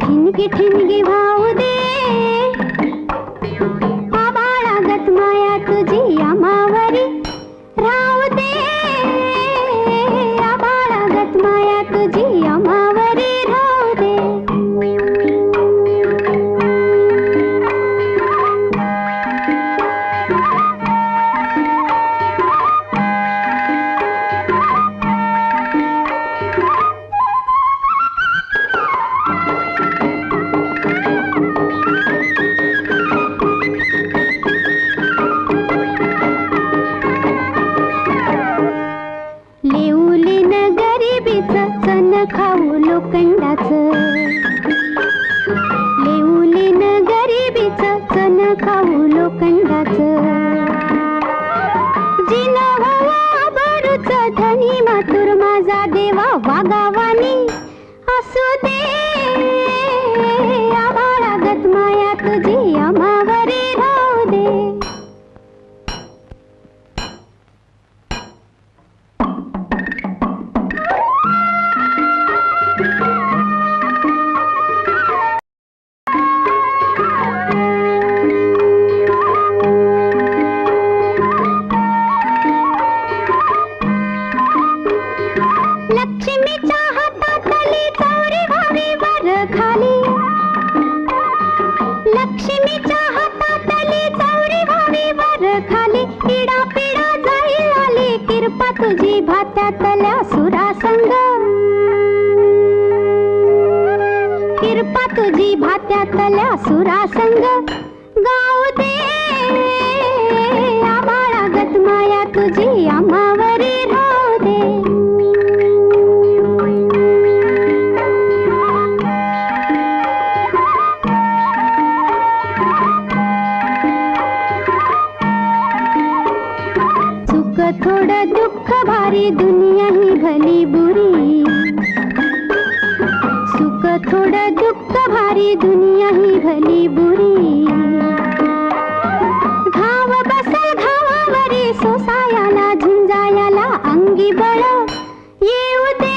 ठिणगी ठिणगी वाहू दे, आभाळागत माया तुझी आम्हावरी राहू दे, आभाळागत माया तुझी आम्हावरी राहू दे. लेऊलेन गरिबीचं चण खाऊ लोखंडाचं, लेऊलेन गरिबीचं चण खाऊ लोखंडाचं, जिन व्हावा आबरूचं धनी मातुर माझा देवा वागावानी असू दे, आभाळागत माया तुझी आम्हावरी राहू दे. लक्ष्मीच्या हातातली चौरी व्हावी वर खाली, लक्ष्मीच्या हातातली चौरी व्हावी वर खाली, इडा पिडा जाई आली किरपा तुझी भात्यातल्या सुरासंग, किरपा तुझी भात्यातल्या सुरासंग गाऊ दे, आभाळागत माया तुझी आम्हावरी राहू दे. सुख थोडं दुःख भारी दुनिया ही भली बुरी, सुख थोडं दुःख भारी दुनिया ही भली बुरी, घाव बसल घावावरी सोसायाला झुंजायाला अंगी बळ येऊ दे,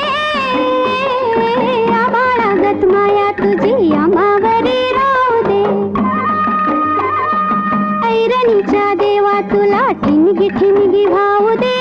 आभाळागत माया तुझी आम्हावरी राहू दे. ऐरणीच्या देवा तुला ठिणगी ठिणगी वाहू दे,